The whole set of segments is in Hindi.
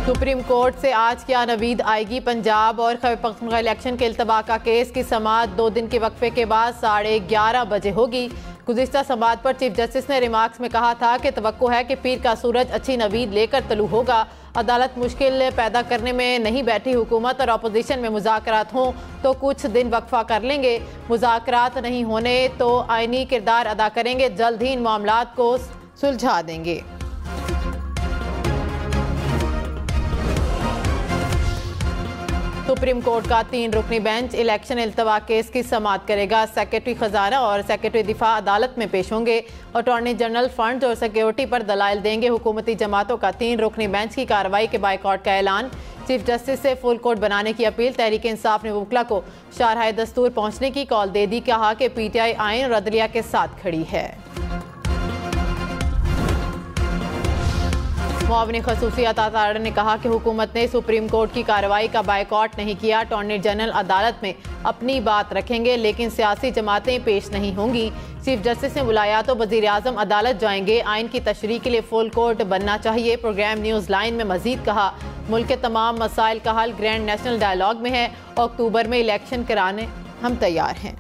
सुप्रीम कोर्ट से आज क्या नवीद आएगी। पंजाब और खैबर पख्तूनख्वा इलेक्शन के इल्तबा का केस की समाअत 2 दिन के वक्फे के बाद 11:30 बजे होगी। गुज़िश्ता समाअत पर चीफ जस्टिस ने रिमार्क्स में कहा था कि तवक्को है कि पीर का सूरज अच्छी नवीद लेकर तलू होगा। अदालत मुश्किल पैदा करने में नहीं बैठी। हुकूमत और अपोजिशन में मुज़ाकरात हों तो कुछ दिन वक्फा कर लेंगे। मुज़ाकरात नहीं होने तो आईनी किरदार अदा करेंगे। जल्द ही इन मामलात को सुलझा देंगे। सुप्रीम कोर्ट का 3 रुकनी बेंच इलेक्शन इल्तवा केस की समाअत करेगा। सेक्रेटरी खजाना और सेक्रेटरी दिफा अदालत में पेश होंगे। अटॉर्नी जनरल फंड और सिक्योरिटी पर दलाइल देंगे। हुकूमती जमातों का 3 रुकनी बेंच की कार्रवाई के बाइकआउट का ऐलान। चीफ जस्टिस से फुल कोर्ट बनाने की अपील। तहरीक इंसाफ ने वकला को शारहाए दस्तूर पहुंचने की कॉल दे दी। कहा कि PTI आइन और अदलिया के साथ खड़ी है। मुआवनी खसूसियत अदालत ने कहा कि हुकूमत ने सुप्रीम कोर्ट की कार्रवाई का बाइकआउट नहीं किया। अटॉर्नी जनरल अदालत में अपनी बात रखेंगे लेकिन सियासी जमातें पेश नहीं होंगी। चीफ जस्टिस ने बुलाया तो वज़ीर आज़म अदालत जाएंगे। आइन की तशरीह के लिए फुल कोर्ट बनना चाहिए। प्रोग्राम न्यूज़ लाइन में मजीद कहा मुल्क के तमाम मसाइल का हल ग्रैंड नेशनल डायलॉग में है। अक्टूबर में इलेक्शन कराने हम तैयार हैं।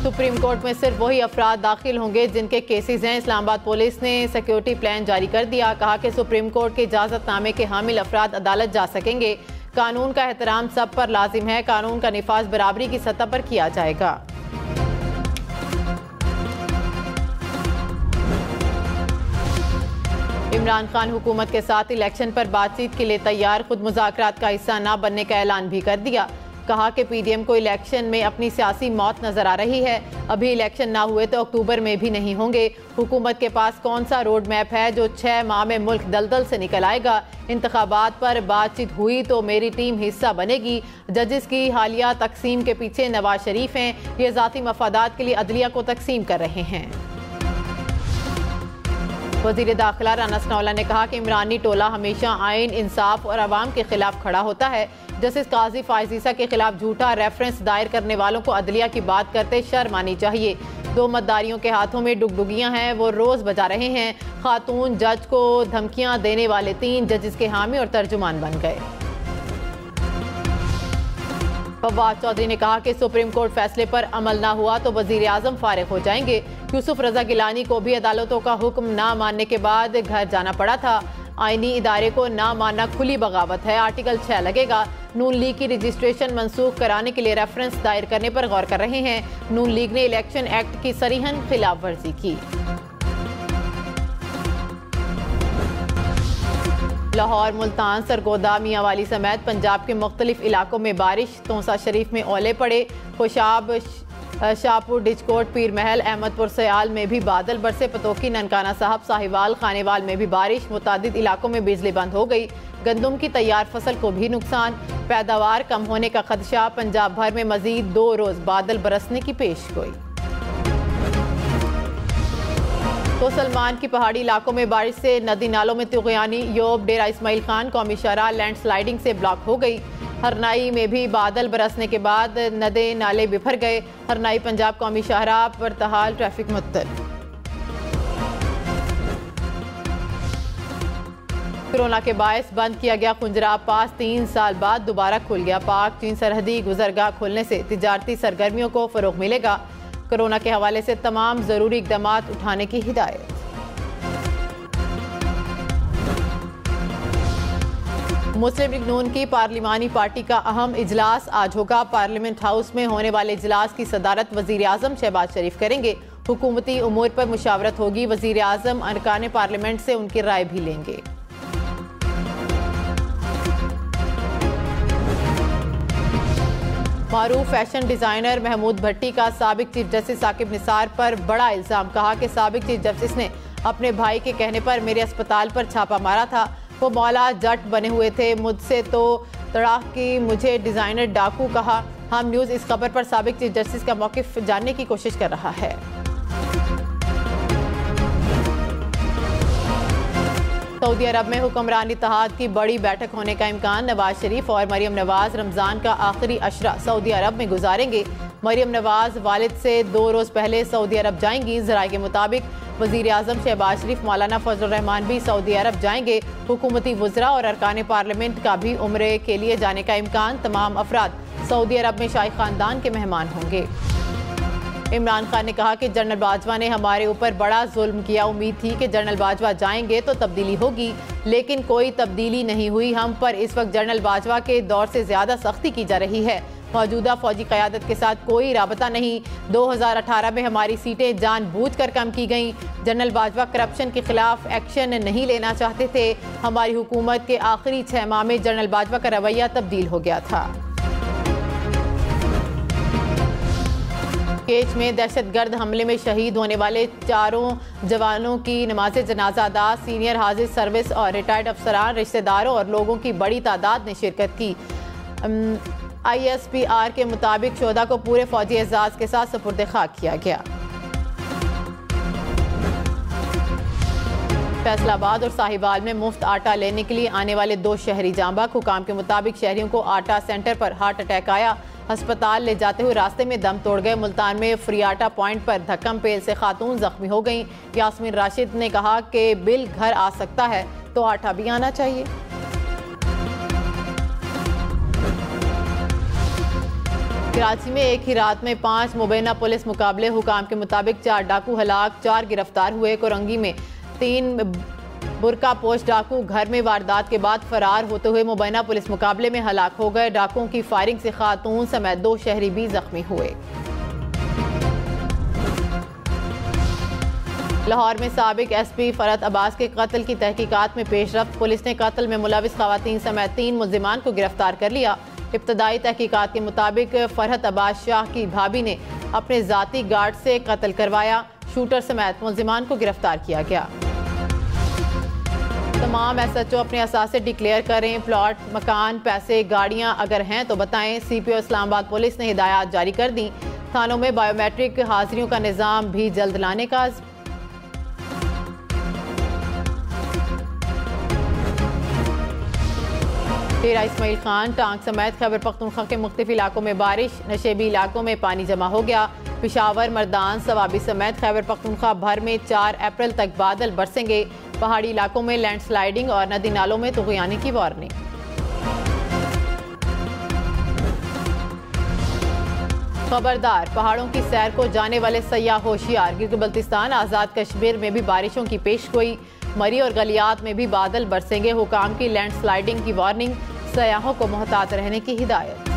सुप्रीम कोर्ट में सिर्फ वही अफराद दाखिल होंगे जिनके केसेस हैं। इस्लामाबाद पुलिस ने सिक्योरिटी प्लान जारी कर दिया। कहा कि सुप्रीम कोर्ट के इजाज़तनामे के हामिल अफराद अदालत जा सकेंगे। कानून का एहतराम सब पर लाजिम है। कानून का निफाज बराबरी की सतह पर किया जाएगा। इमरान खान हुकूमत के साथ इलेक्शन पर बातचीत के लिए तैयार। खुद मुज़ाकरात का हिस्सा न बनने का ऐलान भी कर दिया। कहा कि PDM को इलेक्शन में अपनी सियासी मौत नजर आ रही है। अभी इलेक्शन ना हुए तो अक्टूबर में भी नहीं होंगे। हुकूमत के पास कौन सा रोड मैप है जो 6 माह में मुल्क दलदल से निकल आएगा। इंतखाबात पर बातचीत हुई तो मेरी टीम हिस्सा बनेगी। जजेस की हालिया तकसीम के पीछे नवाज शरीफ हैं। ये ज़ाती मफादात के लिए अदलिया को तकसीम कर रहे हैं। वज़ीर दाखिला राना सनाउल्लाह ने कहा कि इमरानी टोला हमेशा आइन, इंसाफ और अवाम के खिलाफ खड़ा होता है। जस्टिस काजी फाइज ईसा के खिलाफ झूठा रेफरेंस दायर करने वालों को अदलिया की बात करते शर्म आनी चाहिए। 2 मतदारियों के हाथों में डुगडुगियां हैं, वो रोज बजा रहे हैं। खातून जज को धमकियां देने वाले 3 जजेस के हामी और तर्जुमान बन गए। फवाद चौधरी ने कहा कि सुप्रीम कोर्ट फैसले पर अमल ना हुआ तो वजीर आजम फारिग हो जाएंगे। यूसुफ रजा गिलानी को भी अदालतों का हुक्म ना मानने के बाद घर जाना पड़ा था। आईनी इदारे को ना मानना खुली बगावत है। आर्टिकल 6 लगेगा। नून लीग की रजिस्ट्रेशन मंसूख कराने के लिए रेफरेंस दायर करने पर गौर कर रहे हैं। नून लीग ने इलेक्शन एक्ट की सरीहन खिलाफ वर्जी की। लाहौर, मुल्तान, सरगोदा, मियांवाली समेत पंजाब के मुख्तलिफ इलाकों में बारिश। तोसा शरीफ में ओले पड़े। खुशाब, शाहपुर, डिचकोट, पीर महल, अहमदपुर सयाल में भी बादल बरसे। पतोकी, ननकाना साहब, साहिवाल, खानेवाल में भी बारिश। मुतादिद इलाकों में बिजली बंद हो गई। गंदम की तैयार फसल को भी नुकसान। पैदावार कम होने का खदशा। पंजाब भर में मजीद 2 रोज बादल बरसने की पेशगोई। तो सलमान की पहाड़ी इलाकों में बारिश से नदी नालों में तुगयानी। योब, डेरा इस्माइल खान कौमी शाहराह लैंडस्लाइडिंग से ब्लॉक हो गई। हरनाई में भी बादल बरसने के बाद नदे नाले बिफर गए। हरनाई पंजाब कौमी शाहराह पर तहाल ट्रैफिक मुअत्तल। कोरोना के बायस बंद किया गया खुंजरा पास 3 साल बाद दोबारा खुल गया। पाक चीन सरहदी गुजरगाह खुलने से तिजारती सरगर्मियों को फरोग मिलेगा। कोरोना के हवाले से तमाम जरूरी इकदाम उठाने की हिदायत। मुस्लिम लीग नून की पार्लिमानी पार्टी का अहम इजलास आज होगा। पार्लियामेंट हाउस में होने वाले इजलास की सदारत वजीर आजम शहबाज शरीफ करेंगे। हुकूमती उमूर पर मुशावरत होगी। वजीर आजम अरकान पार्लियामेंट से उनकी राय भी लेंगे। मारूफ फैशन डिजाइनर महमूद भट्टी का साबिक चीफ जस्टिस साकिब निसार पर बड़ा इल्जाम। कहा कि साबिक चीफ जस्टिस ने अपने भाई के कहने पर मेरे अस्पताल पर छापा मारा था। वो मौला जट बने हुए थे। मुझसे तो तड़ाक की मुझे डिजाइनर डाकू कहा। हम न्यूज़ इस खबर पर साबिक चीफ जस्टिस का मौक़िफ़ जानने की कोशिश कर रहा है। सऊदी अरब में हुक्मरान इत्तेहाद की बड़ी बैठक होने का इम्कान। नवाज शरीफ और मरियम नवाज रमज़ान का आखिरी अशरा सऊदी अरब में गुजारेंगे। मरियम नवाज वालिद से 2 रोज पहले सऊदी अरब जाएंगी। ज़राए के मुताबिक वज़ीर आज़म शहबाज शरीफ, मौलाना फजल रहमान भी सऊदी अरब जाएंगे। हुकूमती वज़रा और अरकान पार्लियामेंट का भी उम्रे के लिए जाने का इम्कान। तमाम अफराद सऊदी अरब में शाही खानदान के मेहमान होंगे। इमरान खान ने कहा कि जनरल बाजवा ने हमारे ऊपर बड़ा जुल्म किया। उम्मीद थी कि जनरल बाजवा जाएंगे तो तब्दीली होगी, लेकिन कोई तब्दीली नहीं हुई। हम पर इस वक्त जनरल बाजवा के दौर से ज़्यादा सख्ती की जा रही है। मौजूदा फौजी क़यादत के साथ कोई राबता नहीं। 2018 में हमारी सीटें जानबूझकर कम की गईं। जनरल बाजवा करप्शन के खिलाफ एक्शन नहीं लेना चाहते थे। हमारी हुकूमत के आखिरी 6 माह में जनरल बाजवा का रवैया तब्दील हो गया था। केच में दहशतगर्द हमले में शहीद होने वाले 4 जवानों की नमाज जनाजा अदा। सीनियर हाजिर सर्विस और रिटायर्ड अफसरान, रिश्तेदारों और लोगों की बड़ी तादाद ने शिरकत की। ISPR के मुताबिक शोधा को पूरे फौजी एजाज के साथ सुपुर्द खाक किया गया। फैसलाबाद और साहिवाल में मुफ्त आटा लेने के लिए आने वाले 2 शहरी जाँ बहक। हुकाम के मुताबिक शहरियों को आटा सेंटर पर हार्ट अटैक आया। अस्पताल ले जाते हुए रास्ते में दम तोड़ गए। मुल्तान में फ्री आटा पॉइंट पर धक्कम पेल से खातून जख्मी हो गईं। यास्मीन राशिद ने कहा कि बिल घर आ सकता है तो आटा भी आना चाहिए। कराची में एक ही रात में 5 मुबैना पुलिस मुकाबले। हुकाम के मुताबिक 4 डाकू हलाक, 4 गिरफ्तार हुए। कोरंगी में 3 बुरका पोश डाकू घर में वारदात के बाद फरार होते हुए मुबैना पुलिस मुकाबले में हलाक हो गए। डाकुओं की फायरिंग से खातून समेत 2 शहरी भी जख्मी हुए। लाहौर में साबिक SP फरहत अब्बास के कत्ल की तहकीकात में पेशरफ्त। पुलिस ने कत्ल में मुलविस खवातीन समेत 3 मुल्जिमान को गिरफ्तार कर लिया। इब्तदाई तहकीकात के मुताबिक फरहत अब्बास शाह की भाभी ने अपने जाती गार्ड से कत्ल करवाया। शूटर समेत मुल्जिमान को गिरफ्तार किया गया। तमाम SHO अपने असासे डिक्लेयर करें। प्लॉट, मकान, पैसे, गाड़ियां अगर हैं तो बताएं। CPO इस्लामाबाद पुलिस ने हिदायत जारी कर दी। थानों में बायोमेट्रिक हाजिरियों का निज़ाम भी जल्द लाने का। डेरा इस्माइल खान, टांग समेत खैबर पख्तूनख्वा के मुख्तलिफ इलाकों में बारिश। नशेबी इलाकों में पानी जमा हो गया। पिशावर, मर्दान, सवाबी समेत खैबर पख्तूनख्वा भर में 4 अप्रैल तक बादल बरसेंगे। पहाड़ी इलाकों में लैंडस्लाइडिंग और नदी नालों में तुग़यानी की वार्निंग। खबरदार, पहाड़ों की सैर को जाने वाले सयाह होशियार। गिलगित बल्तिस्तान, आज़ाद कश्मीर में भी बारिशों की पेशगोई। मरी और गलियात में भी बादल बरसेंगे। हुकाम की लैंडस्लाइडिंग की वार्निंग। सयाहों को मोहतात रहने की हिदायत।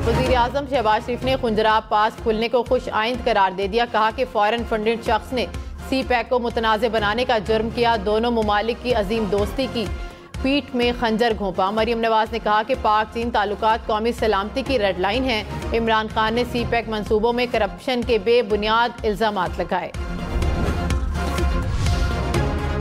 वज़ीर आज़म शहबाज शरीफ ने खुंजराब पास खुलने को खुश आइंद करार दे दिया। कहा कि फॉरेन फंडेड शख्स ने CPEC को मुतनाज़ बनाने का जुर्म किया। दोनों मुमालिक की अजीम दोस्ती की पीठ में खंजर घोंपा। मरियम नवाज ने कहा कि पाक चीन ताल्लुकात कौमी सलामती की रेड लाइन है। इमरान खान ने CPEC मंसूबों में करप्शन के बेबुनियाद इल्जामात लगाए।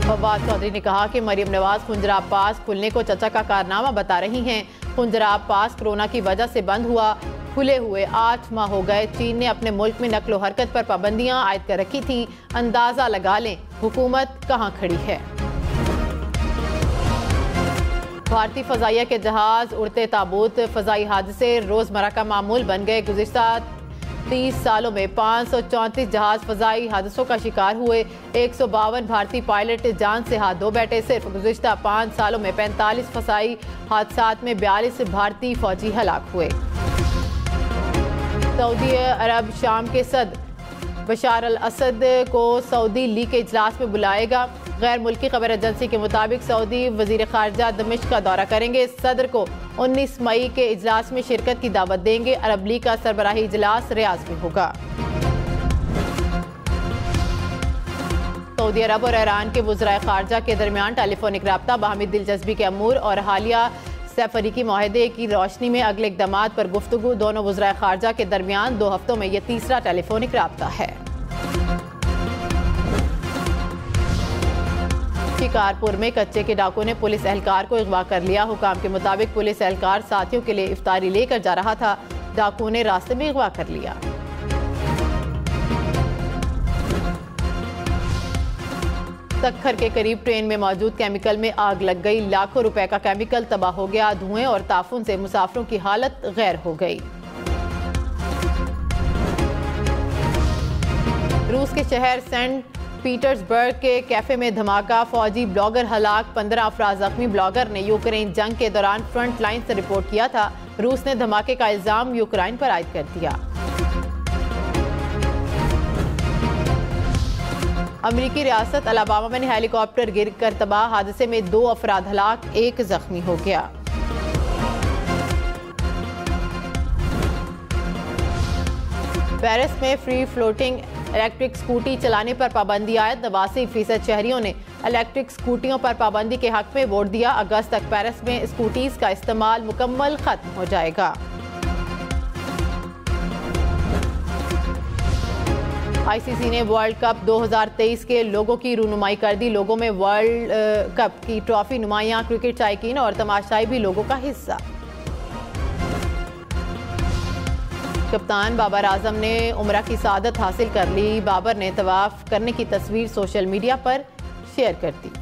फवाद चौधरी ने कहा कि मरियम नवाज खुंजराब पास खुलने को चचा का कारनामा बता रही हैं। खुंजराब पास कोरोना की वजह से बंद हुआ। खुले हुए 8 माह हो गए। चीन ने अपने मुल्क में नकलो हरकत पर पाबंदियां आयद कर रखी थी। अंदाजा लगा लें हुकूमत कहां खड़ी है। भारतीय फ़ज़ाइया के जहाज, उड़ते ताबूत, फ़ज़ाई हादसे रोज़मर्रा का मामूल बन गए। गुज़िश्ता 30 सालों में 534 जहाज फ़ज़ाई हादसों का शिकार हुए। 152 भारतीय पायलट जान से हाथ धो बैठे। सिर्फ गुज़िश्ता 5 सालों में 45 फ़ज़ाई हादसात में 42 भारतीय फ़ौजी हलाक हुए। सऊदी अरब शाम के सदर बशार अल असद को सऊदी लीग के इजलास में बुलाएगा। गैर मुल्की खबर एजेंसी के मुताबिक सऊदी वजीर खारजा दमिश्क का दौरा करेंगे। सदर को 19 मई के इजलास में शिरकत की दावत देंगे। अरब लीग का सरबराही इजलास रियाज में होगा। सऊदी अरब और ईरान के वज़राए खारजा के दरमियान टेलीफोनिक राब्ता बाहमी दिलचस्पी के अमूर और हालिया सैफरीकी माहदे की रोशनी में अगले इक़दामात पर गुफ्तगू। दोनों वज़राए खारजा के दरमियान 2 हफ्तों में यह तीसरा टेलीफोनिक राब्ता है। शिकारपुर में कच्चे के डाकू ने पुलिस एहलकार को अगवा कर लिया। हुकाम के मुताबिक पुलिस एहलकार साथियों के लिए इफ्तारी लेकर जा रहा था। डाकू ने रास्ते में अगवा कर लिया। सक्खर के करीब ट्रेन में मौजूद केमिकल में आग लग गई। लाखों रुपए का केमिकल तबाह हो गया। धुएं और ताफून से मुसाफिरों की हालत गैर हो गई। रूस के शहर सेंट पीटर्सबर्ग के कैफे में धमाका, फौजी ब्लॉगर हलाक, 15 अफराद जख्मी। ब्लॉगर ने यूक्रेन जंग के दौरान फ्रंट लाइन से रिपोर्ट किया था। रूस ने धमाके का इल्जाम यूक्रेन पर आयद कर दिया। अमेरिकी रियासत अलाबामा में हेलीकॉप्टर गिरकर तबाह। हादसे में 2 अफराद हलाक, 1 जख्मी हो गया। पेरिस में फ्री फ्लोटिंग इलेक्ट्रिक स्कूटी चलाने पर पाबंदी आयद। 89% शहरियों ने इलेक्ट्रिक स्कूटियों पर पाबंदी के हक में वोट दिया। अगस्त तक पेरिस में स्कूटीज का इस्तेमाल मुकम्मल खत्म हो जाएगा। आईसीसी ने वर्ल्ड कप 2023 के लोगों की रूनुमाई कर दी। लोगों में वर्ल्ड कप की ट्रॉफी, नुमाइयां, क्रिकेट शायकीन और तमाशाई भी लोगों का हिस्सा। कप्तान बाबर आजम ने उम्रा की सादत हासिल कर ली। बाबर ने तवाफ करने की तस्वीर सोशल मीडिया पर शेयर कर दी।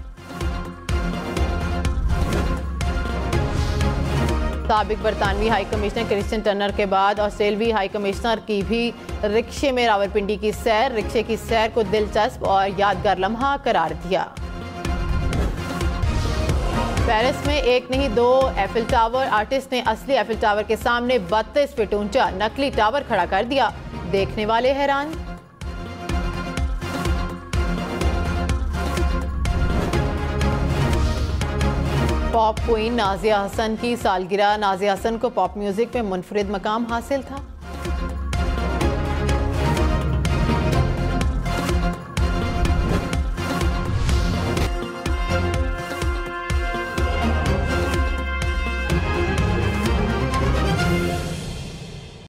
साबिक बरतानवी हाई कमिश्नर क्रिश्चियन टर्नर के बाद ऑस्ट्रेलवी हाई कमिश्नर की भी रिक्शे में रावलपिंडी की सैर। रिक्शे की सैर को दिलचस्प और यादगार लम्हा करार दिया। पेरिस में एक नहीं 2 एफिल टावर। आर्टिस्ट ने असली एफिल टावर के सामने 32 फीट ऊंचा नकली टावर खड़ा कर दिया। देखने वाले हैरान। पॉप क्वीन नाजिया हसन की सालगिरह। नाजिया हसन को पॉप म्यूजिक में मुनफरिद मकाम हासिल था।